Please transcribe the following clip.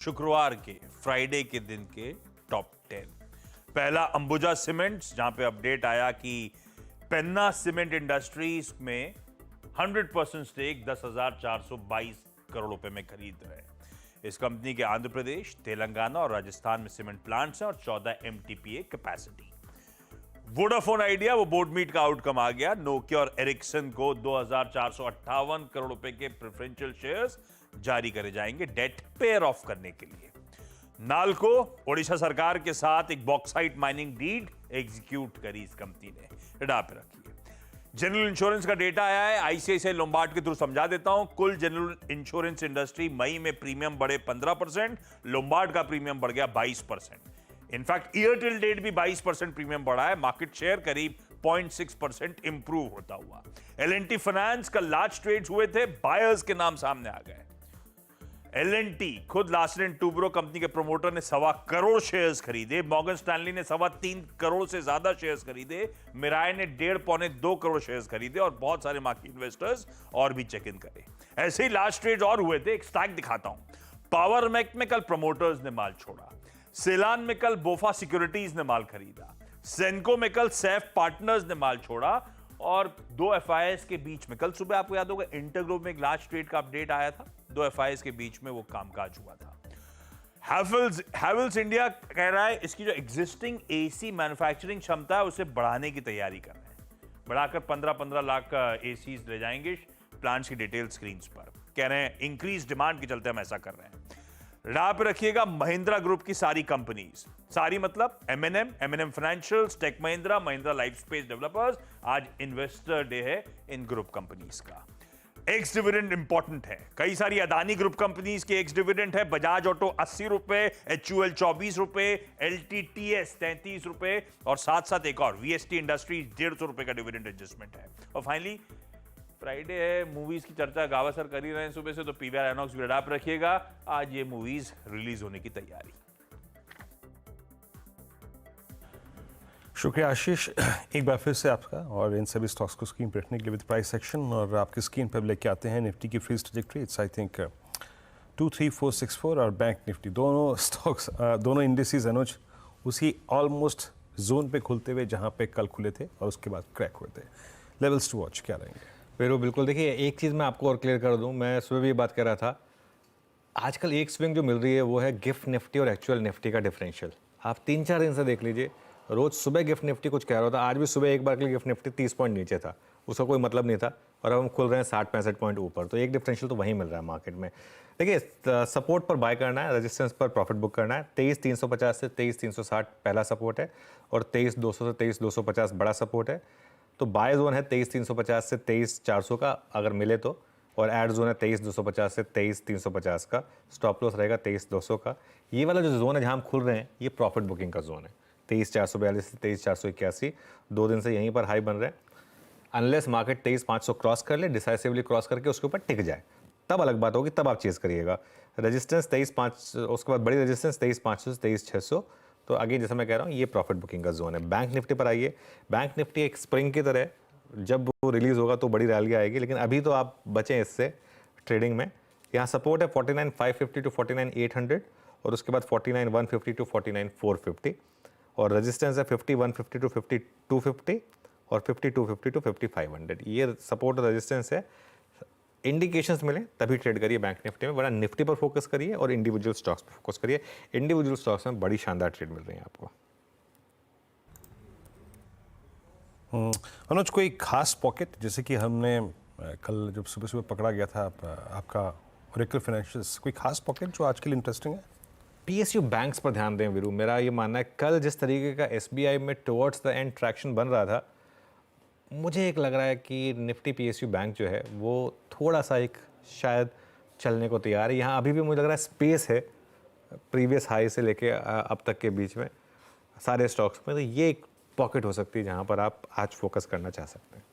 शुक्रवार के फ्राइडे के दिन के टॉप 10। पहला अंबुजा सीमेंट्स, जहां पे अपडेट आया कि पेन्ना सीमेंट इंडस्ट्रीज में 100% स्टेक 10,422 करोड़ रुपए में खरीद रहे हैं। इस कंपनी के आंध्र प्रदेश, तेलंगाना और राजस्थान में सीमेंट प्लांट्स हैं और 14 एमटीपीए कैपेसिटी। वोडाफोन आइडिया, वो बोर्ड मीट का आउटकम आ गया। नोकिया और एरिक्सन को 2,458 करोड़ रुपए के प्रेफरेंशियल शेयर्स जारी करे जाएंगे डेट पेयर ऑफ करने के लिए। नालको, ओडिशा सरकार के साथ एक बॉक्साइट माइनिंग डीड एग्जीक्यूट करी इस कंपनी ने। हिडा पे रखिए। जनरल इंश्योरेंस का डेटा आया है, आईसीआईसीआई लोम्बार्ड के थ्रू समझा देता हूं। कुल जनरल इंश्योरेंस इंडस्ट्री मई में प्रीमियम बढ़े 15%, लोम्बार्ड का प्रीमियम बढ़ गया 22%। इनफैक्ट ईयर टिल डेट भी 22% प्रीमियम बढ़ा है। मार्केट शेयर करीब 0.6% इंप्रूव होता हुआ। एल&टी फाइनेंस का लार्ज ट्रेड्स हुए थे, बायर्स के नाम सामने आ गए। एल&टी खुद लार्सन टूब्रो कंपनी के प्रमोटर ने 1.25 करोड़ शेयर्स खरीदे। मॉर्गन स्टैनली ने 3.25 करोड़ से ज्यादा शेयर्स खरीदे। मिराय ने 1.5-2 करोड़ शेयर्स खरीदे और बहुत सारे मार्केट इन्वेस्टर्स और भी चेक इन करे। ऐसे ही लार्ज ट्रेड्स और हुए थे, एक स्टैक दिखाता हूं। पावर मैक में कल प्रमोटर्स ने माल छोड़ा। सेलान में कल बोफा सिक्योरिटीज ने माल खरीदा। सेनको में कल सैफ पार्टनर्स ने माल छोड़ा। और 2 एफआईएस के बीच में कल सुबह आपको याद होगा इंटरग्रुप में एक लार्ज ट्रेड का अपडेट आया था। 2 एफआईएस के बीच में वो कामकाज हुआ था। हैवेल्स इंडिया कह रहा है इसकी जो एग्जिस्टिंग एसी मैन्युफैक्चरिंग क्षमता है उसे बढ़ाने की तैयारी कर रहे हैं। बढ़ाकर 15-15 लाख एसीज ले जाएंगे। प्लांट्स की डिटेल स्क्रीन पर कह रहे हैं इंक्रीज डिमांड के चलते हम ऐसा कर रहे हैं। राह पे रखिएगा महिंद्रा ग्रुप की सारी कंपनीज, सारी मतलब MNM financials, tech Mahindra, Mahindra life space developers. आज इन्वेस्टर डे है इन ग्रुप कंपनीज का। एक्स डिविडेंड इंपॉर्टेंट है। कई सारी अदानी ग्रुप कंपनीज के एक्स डिविडेंड है। बजाज ऑटो 80 रुपए, एचयूएल 24 रुपए, एलटीटीएस 33 रुपए और साथ साथ एक और वीएसटी इंडस्ट्रीज 150 रुपए का डिविडेंड एडजस्टमेंट है। और फाइनली फ्राइडे है, मूवीज की चर्चा गावा सर कर ही रहे हैं सुबह से, तो पीवीआर आइनॉक्स भी अडाप्ट रखिएगा। आज ये मूवीज रिलीज होने की तैयारी। शुक्रिया आशीष, एक बार फिर से आपका और इन सभी स्टॉक्स को स्क्रीन पर रखने के लिए विद प्राइस सेक्शन। और आपकी स्क्रीन पर लेके आते हैं निफ्टी की freeze trajectory. It's I think 23464 और बैंक निफ्टी दोनों स्टॉक्स, दोनों इंडिसेस अनुज उसी ऑलमोस्ट जोन पे खुलते हुए जहां पे कल खुले थे और उसके बाद क्रैक हुए थे। लेवल्स टू वॉच क्या रहेंगे? फिर वो बिल्कुल, देखिए एक चीज़ मैं आपको और क्लियर कर दूं, मैं सुबह भी ये बात कर रहा था। आजकल एक स्विंग जो मिल रही है वो है गिफ्ट निफ्टी और एक्चुअल निफ्टी का डिफरेंशियल। आप 3-4 दिन से देख लीजिए, रोज सुबह गिफ्ट निफ्टी कुछ कह रहा था, आज भी सुबह एक बार के लिए गिफ्ट निफ्टी 30 पॉइंट नीचे था, उसका कोई मतलब नहीं था। और अब हम खुल रहे हैं 60-65 पॉइंट ऊपर, तो एक डिफरेंशियल तो वहीं मिल रहा है मार्केट में। देखिए सपोर्ट पर बाय करना है, रेजिस्टेंस पर प्रॉफिट बुक करना है। 23,350 से 23,360 पहला सपोर्ट है और 23,200 से 23,250 बड़ा सपोर्ट है। तो बाय जोन है 23,350 से 23,400 का अगर मिले तो, और एड जोन है 23,250 से 23,350 का। स्टॉप लॉस रहेगा 23,200 का। ये वाला जो जोन है जहां हम खुल रहे हैं ये प्रॉफिट बुकिंग का जोन है। 23,442 से 23,481 2 दिन से यहीं पर हाई बन रहे हैं। अनलेस मार्केट 23,500 क्रॉस कर ले, डिसाइसिवली क्रॉस करके उसके ऊपर टिक जाए, तब अलग बात होगी, तब आप चेज करिएगा। रेजिस्टेंस 23,500, उसके बाद बड़ी रेजिस्टेंस 23,500 से 23,600। तो आगे जैसा मैं कह रहा हूँ ये प्रॉफिट बुकिंग का जोन है। बैंक निफ्टी पर आइए। बैंक निफ्टी एक स्प्रिंग की तरह, जब वो रिलीज होगा तो बड़ी रैली आएगी, लेकिन अभी तो आप बचें इससे ट्रेडिंग में। यहाँ सपोर्ट है 49,550 टू 49,800 और उसके बाद 49,150 टू 49,450 और रेजिस्टेंस है 50,150 टू 5250 और 5250 टू 5500। ये सपोर्ट और रेजिस्टेंस है। इंडिकेशंस मिले तभी ट्रेड करिए बैंक निफ्टी में, वरना निफ्टी पर फोकस करिए और इंडिविजुअल स्टॉक्स पर फोकस करिए। इंडिविजुअल स्टॉक्स में बड़ी शानदार ट्रेड मिल रही है आपको। अनुज, कोई खास पॉकेट, जैसे कि हमने कल जब सुबह सुबह पकड़ा गया था आपका ओरेकल फाइनेंशियल्स, कोई खास पॉकेट जो आज के लिए इंटरेस्टिंग है? पीएसयू बैंक्स पर ध्यान दें वीरू, मेरा ये मानना है। कल जिस तरीके का एसबीआई में टुवर्ड्स द एंड ट्रैक्शन बन रहा था, मुझे एक लग रहा है कि निफ्टी पीएसयू बैंक जो है वो थोड़ा सा एक शायद चलने को तैयार है। यहाँ अभी भी मुझे लग रहा है स्पेस है प्रीवियस हाई से लेके अब तक के बीच में सारे स्टॉक्स में। तो ये एक पॉकेट हो सकती है जहाँ पर आप आज फोकस करना चाह सकते हैं।